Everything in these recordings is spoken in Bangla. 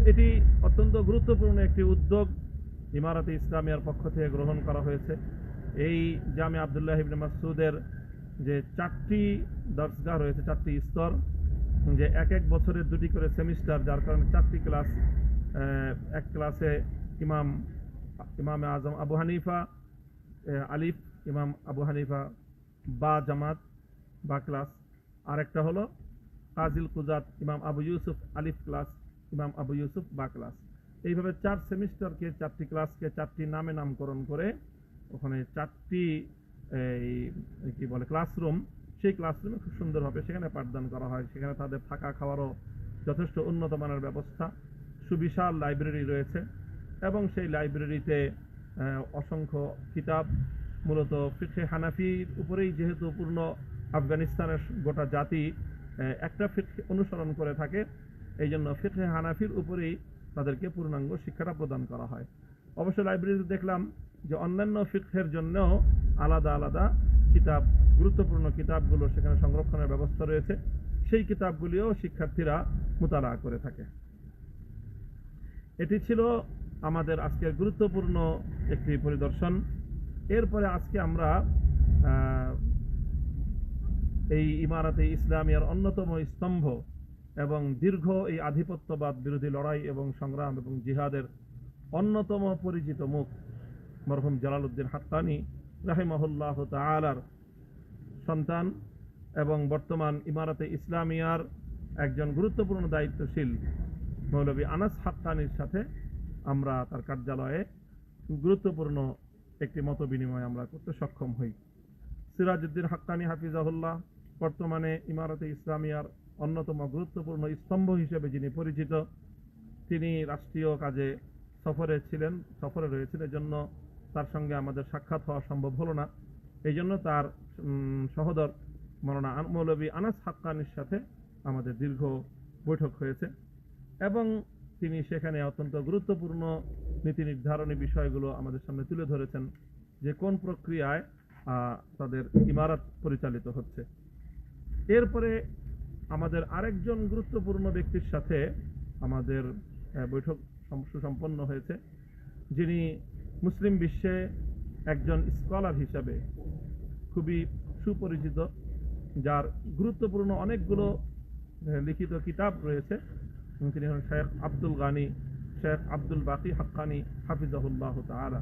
এটি অত্যন্ত গুরুত্বপূর্ণ একটি উদ্যোগ ইমারাতে ইসলামিয়ার পক্ষ থেকে গ্রহণ করা হয়েছে। এই জামে আব্দুল্লাহ ইবনে মাসউদের যে 4টি দরসগাহ রয়েছে, 4টি স্তর, যে এক এক বছরের 2টি করে সেমিস্টার, যার কারণে 4টি ক্লাস। এক ক্লাসে ইমাম আজম আবু হানিফা আলিফ, ইমাম আবু হানিফা বা জামাত বা ক্লাস, আরেকটা হলো কাজিল কুজাত ইমাম আবু ইউসুফ আলিফ ক্লাস, ইমাম আবু ইউসুফ বা ক্লাস। এইভাবে 4 সেমিস্টারকে 4টি ক্লাসকে 4টি নামে নামকরণ করে ওখানে 4টি কি বলে ক্লাসরুম, সেই ক্লাসরুমে খুব সুন্দরভাবে সেখানে পাঠদান করা হয়। সেখানে তাদের থাকা খাওয়ারও যথেষ্ট উন্নত মানের ব্যবস্থা, সুবিশাল লাইব্রেরি রয়েছে এবং সেই লাইব্রেরিতে অসংখ্য কিতাব, মূলত ফিকহে হানাফির উপরেই যেহেতু পূর্ণ আফগানিস্তানের গোটা জাতি একটা ফিকহে অনুসরণ করে থাকে, এই জন্য ফিকহে হানাফির উপরেই তাদেরকে পূর্ণাঙ্গ শিক্ষাটা প্রদান করা হয়। অবশ্য লাইব্রেরিতে দেখলাম যে অন্যান্য ফিকহের জন্যও আলাদা আলাদা কিতাব, গুরুত্বপূর্ণ কিতাবগুলো সেখানে সংরক্ষণের ব্যবস্থা রয়েছে, সেই কিতাবগুলিও শিক্ষার্থীরা মুতালা করে থাকে। এটি ছিল আমাদের আজকের গুরুত্বপূর্ণ একটি পরিদর্শন। এরপরে আজকে আমরা এই ইমারাতে ইসলামিয়ার অন্যতম স্তম্ভ এবং দীর্ঘ এই আধিপত্যবাদ বিরোধী লড়াই এবং সংগ্রাম এবং জিহাদের অন্যতম পরিচিত মুখ মরহুম জালালউদ্দিন হাক্কানী রাহিমাহুল্লাহ তাআলার সন্তান এবং বর্তমান ইমারাতে ইসলামিয়ার একজন গুরুত্বপূর্ণ দায়িত্বশীল মৌলভী আনাস হাক্কানীর সাথে আমরা তার কার্যালয়ে গুরুত্বপূর্ণ একটি মত বিনিময় আমরা করতে সক্ষম হই। সিরাজউদ্দিন হাক্কানী হাফিজাহুল্লাহ বর্তমানে ইমারাতে ইসলামিয়ার অন্যতম গুরুত্বপূর্ণ স্তম্ভ হিসেবে যিনি পরিচিত, তিনি রাষ্ট্রীয় কাজে সফরে রয়েছেন, এজন্য তার সঙ্গে আমাদের সাক্ষাৎ হওয়া সম্ভব হলো না। এই জন্য তার সহোদর মাওলানা মৌলভী আনাস হাক্কানীর সাথে আমাদের দীর্ঘ বৈঠক হয়েছে এবং তিনি সেখানে অত্যন্ত গুরুত্বপূর্ণ নীতি নির্ধারণী বিষয়গুলো আমাদের সামনে তুলে ধরেছেন, যে কোন প্রক্রিয়ায় তাদের ইমারত পরিচালিত হচ্ছে। এরপরে আমাদের আরেকজন গুরুত্বপূর্ণ ব্যক্তির সাথে আমাদের বৈঠক সুসম্পন্ন হয়েছে, যিনি মুসলিম বিশ্বে একজন স্কলার হিসাবে খুবই সুপরিচিত, যার গুরুত্বপূর্ণ অনেকগুলো লিখিত কিতাব রয়েছে। তিনি হলেন শেখ আব্দুল গানি, শেখ আব্দুল বাকি হাক্কানী হাফিজাহুল্লাহ তাআলা।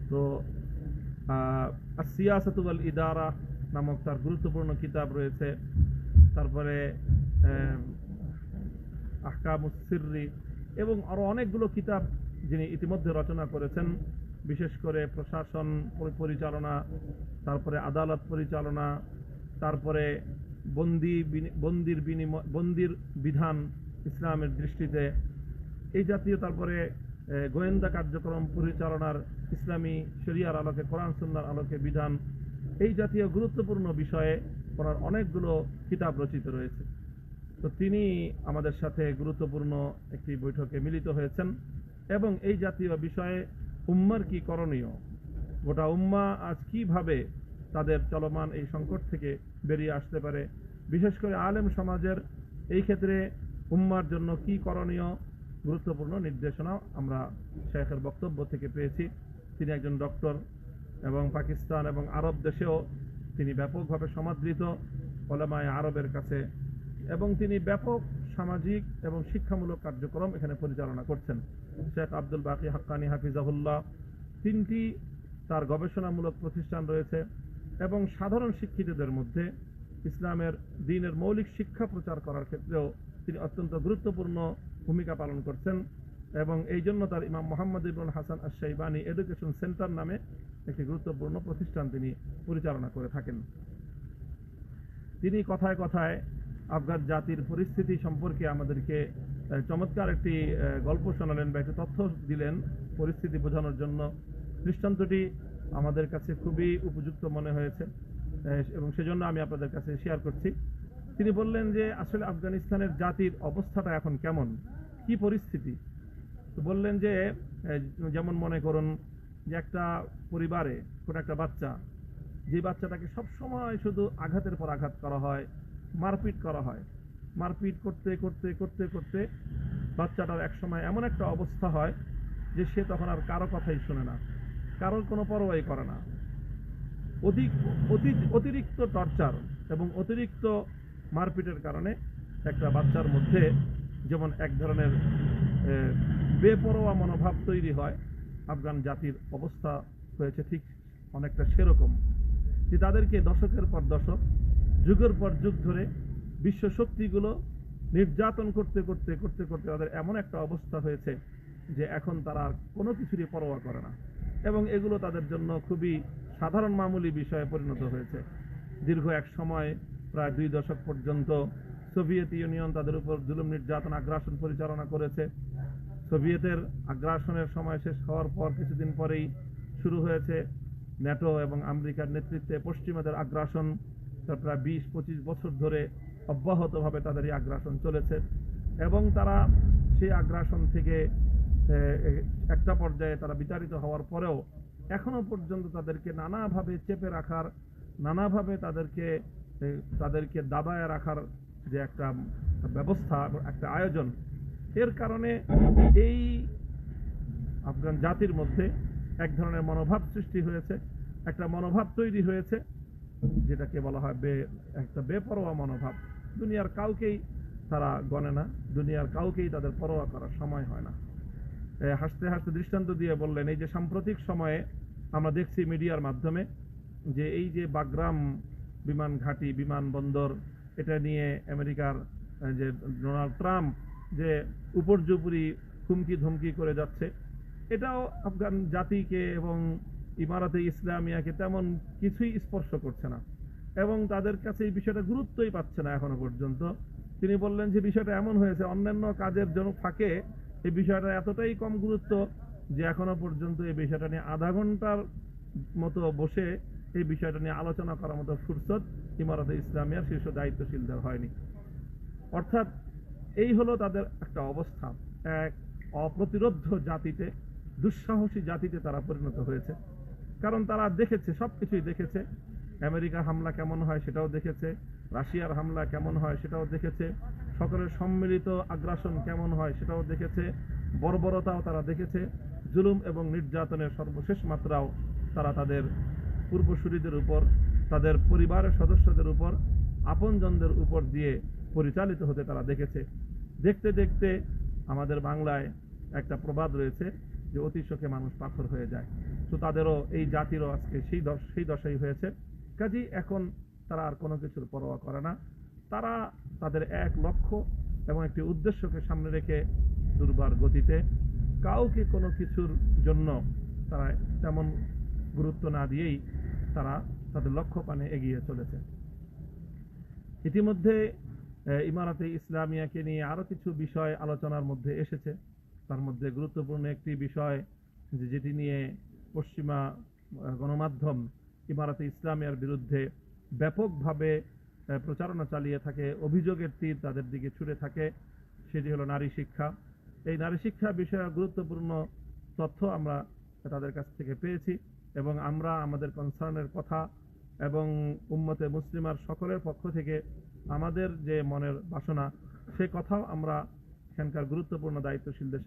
তো সিয়াসাতু ওয়াল ইদারা নামক তার গুরুত্বপূর্ণ কিতাব রয়েছে। তারপরে আহকামুস সিররি এবং আরো অনেকগুলো কিতাব যিনি ইতিমধ্যে রচনা করেছেন, বিশেষ করে প্রশাসন পরিচালনা, তারপরে আদালত পরিচালনা, তারপরে বন্দির বিধান ইসলামের দৃষ্টিতে, এই জাতীয়, তারপরে গোয়েন্দা কার্যক্রম পরিচালনার ইসলামী শরিয়ার আলোকে, কোরআন সুন্নাহর আলোকে বিধান, এই জাতীয় গুরুত্বপূর্ণ বিষয়ে ওনার অনেকগুলো কিতাব রচিত রয়েছে। তো তিনি আমাদের সাথে গুরুত্বপূর্ণ একটি বৈঠকে মিলিত হয়েছেন এবং এই জাতীয় বিষয়ে উম্মার কি করণীয়, গোটা উম্মা আজ কিভাবে তাদের চলমান এই সংকট থেকে বেরিয়ে আসতে পারে, বিশেষ করে আলেম সমাজের এই ক্ষেত্রে উম্মার জন্য কি করণীয়, গুরুত্বপূর্ণ নির্দেশনা আমরা শেখের বক্তব্য থেকে পেয়েছি। তিনি একজন ডক্টর এবং পাকিস্তান এবং আরব দেশেও তিনি ব্যাপকভাবে সমাদৃত উলামায়ে আরবের কাছে, এবং তিনি ব্যাপক সামাজিক এবং শিক্ষামূলক কার্যক্রম এখানে পরিচালনা করছেন। শেখ আব্দুল বাকি হাক্কানী হাফিজাহুল্লাহ 3টি তার গবেষণামূলক প্রতিষ্ঠান রয়েছে এবং সাধারণ শিক্ষিতদের মধ্যে ইসলামের দ্বীনের মৌলিক শিক্ষা প্রচার করার ক্ষেত্রেও তিনি অত্যন্ত গুরুত্বপূর্ণ ভূমিকা পালন করছেন এবং এই জন্য তার ইমাম মোহাম্মদ ইবনুল হাসান আশ-শাইবানী এডুকেশন সেন্টার নামে একটি গুরুত্বপূর্ণ প্রতিষ্ঠান তিনি পরিচালনা করে থাকেন। তিনি কথায় কথায় আফগান জাতির পরিস্থিতি সম্পর্কে আমাদেরকে চমৎকার একটি গল্প শোনালেন বা একটি তথ্য দিলেন পরিস্থিতি বোঝানোর জন্য। দৃষ্টান্তটি আমাদের কাছে খুবই উপযুক্ত মনে হয়েছে এবং সেজন্য আমি আপনাদের কাছে শেয়ার করছি। তিনি বললেন যে আসলে আফগানিস্তানের জাতির অবস্থাটা এখন কেমন, কি পরিস্থিতি। তো বললেন যে যেমন মনে করুন যে একটা পরিবারে ছোট একটা বাচ্চা, যে বাচ্চাটাকে সব সময় শুধু আঘাতের পর আঘাত করা হয়, মারপিট করা হয়, মারপিট করতে করতে করতে করতে বাচ্চাটার একসময় এমন একটা অবস্থা হয় যে সে তখন আর কারো কথাই শুনে না, কারোর কোনো পরোয়াই করে না। অতিরিক্ত টর্চার এবং অতিরিক্ত মারপিটের কারণে একটা বাচ্চার মধ্যে যেমন এক ধরনের বেপরোয়া মনোভাব তৈরি হয়, আফগান জাতির অবস্থা হয়েছে ঠিক অনেকটা সেরকম, যে তাদেরকে দশকের পর দশক, যুগের পর যুগ ধরে বিশ্ব শক্তিগুলো নির্যাতন করতে করতে করতে করতে তাদের এমন একটা অবস্থা হয়েছে যে এখন তারা আর কোনো কিছুরই পরোয়া করে না, এবং এগুলো তাদের জন্য খুবই সাধারণ মামুলি বিষয়ে পরিণত হয়েছে। দীর্ঘ এক সময় প্রায় 2 দশক পর্যন্ত সোভিয়েত ইউনিয়ন তাদের উপর জুলুম নির্যাতন আগ্রাসন পরিচালনা করেছে। সোভিয়েতের আগ্রাসনের সময় শেষ হওয়ার পর কিছুদিন পরেই শুরু হয়েছে ন্যাটো এবং আমেরিকার নেতৃত্বে পশ্চিমাদের আগ্রাসন। প্রায় 20-25 বছর ধরে অব্যাহতভাবে তাদের এই আগ্রাসন চলেছে, এবং তারা সেই আগ্রাসন থেকে একটা পর্যায়ে তারা বিতাড়িত হওয়ার পরেও এখনো পর্যন্ত তাদেরকে নানাভাবে চেপে রাখার, নানাভাবে তাদেরকে দাবায় রাখার যে একটা ব্যবস্থা, একটা আয়োজন, এর কারণে এই আফগান জাতির মধ্যে এক ধরনের মনোভাব সৃষ্টি হয়েছে, একটা মনোভাব তৈরি হয়েছে যেটাকে বলা হয় একটা বেপরোয়া মনোভাব। দুনিয়ার কাউকেই তারা গণে না, দুনিয়ার কাউকেই তাদের পরোয়া করার সময় হয় না। হাসতে হাসতে দৃষ্টান্ত দিয়ে বললেন, এই যে সাম্প্রতিক সময়ে আমরা দেখছি মিডিয়ার মাধ্যমে যে এই যে বাগরাম বিমান ঘাঁটি, বিমানবন্দর, এটা নিয়ে আমেরিকার যে ডোনাল্ড ট্রাম্প যে উপর্যুপরি হুমকি ধমকি করে যাচ্ছে, এটাও আফগান জাতিকে এবং ইমারাতে ইসলামিয়াকে তেমন কিছুই স্পর্শ করছে না, এবং তাদের কাছে এই বিষয়টা গুরুত্বই পাচ্ছে না এখনো পর্যন্ত। তিনি বললেন যে বিষয়টা এমন হয়েছে, অন্যান্য কাজের জন্য ফাঁকে এই বিষয়টা এতটাই কম গুরুত্ব যে এখনো পর্যন্ত এই বিষয়টা নিয়ে আধা ঘন্টার মতো বসে এই বিষয়টা নিয়ে আলোচনা করার মতো ফুরসত ইমারাতে ইসলামিয়ার শীর্ষ দায়িত্বশীলদের হয়নি। অর্থাৎ এই হলো তাদের একটা অবস্থা, এক অপ্রতিরোধ্য জাতিতে, দুঃসাহসী জাতিতে তারা পরিণত হয়েছে। কারণ তারা দেখেছে, সবকিছুই দেখেছে। আমেরিকার হামলা কেমন হয় সেটাও দেখেছে, রাশিয়ার হামলা কেমন হয় সেটাও দেখেছে, সকলের সম্মিলিত আগ্রাসন কেমন হয় সেটাও দেখেছে, বর্বরতাও তারা দেখেছে, জুলুম এবং নির্যাতনের সর্বশেষ মাত্রাও তারা তাদের পূর্বসূরীদের উপর, তাদের পরিবারের সদস্যদের উপর, আপনজনদের উপর দিয়ে পরিচালিত হতে তারা দেখেছে। দেখতে দেখতে আমাদের বাংলায় একটা প্রবাদ রয়েছে যে অতি শোকে মানুষ পাথর হয়ে যায়। তো তাদেরও, এই জাতিরও আজকে সেই দশাই হয়েছে। কাজেই এখন তারা আর কোনো কিছুর পরোয়া করে না। তারা তাদের এক লক্ষ্য এবং একটি উদ্দেশ্যকে সামনে রেখে দুর্বার গতিতে কাউকে কোনো কিছুর জন্য তারা তেমন গুরুত্ব না দিয়েই তারা তাদের লক্ষ্য পানে এগিয়ে চলেছে। ইতিমধ্যে ইমারাতে ইসলামিয়াকে নিয়ে আরো কিছু বিষয় আলোচনার মধ্যে এসেছে। তার মধ্যে গুরুত্বপূর্ণ একটি বিষয় যেটি নিয়ে পশ্চিমা গণমাধ্যম ইমারাতে ইসলামিয়ার বিরুদ্ধে ব্যাপকভাবে প্রচারণা চালিয়ে থাকে, অভিযোগের তীর তাদের দিকে ছুড়ে থাকে, সেটি হলো নারী শিক্ষা। এই নারী শিক্ষা বিষয়ে গুরুত্বপূর্ণ তথ্য আমরা তাদের কাছ থেকে পেয়েছি, এবং আমরা আমাদের কনসার্নের কথা এবং উম্মতে মুসলিমার সকলের পক্ষ থেকে আমাদের যে মনের বাসনা, সে কথাও আমরা এখানকার গুরুত্বপূর্ণ দায়িত্বশীলদের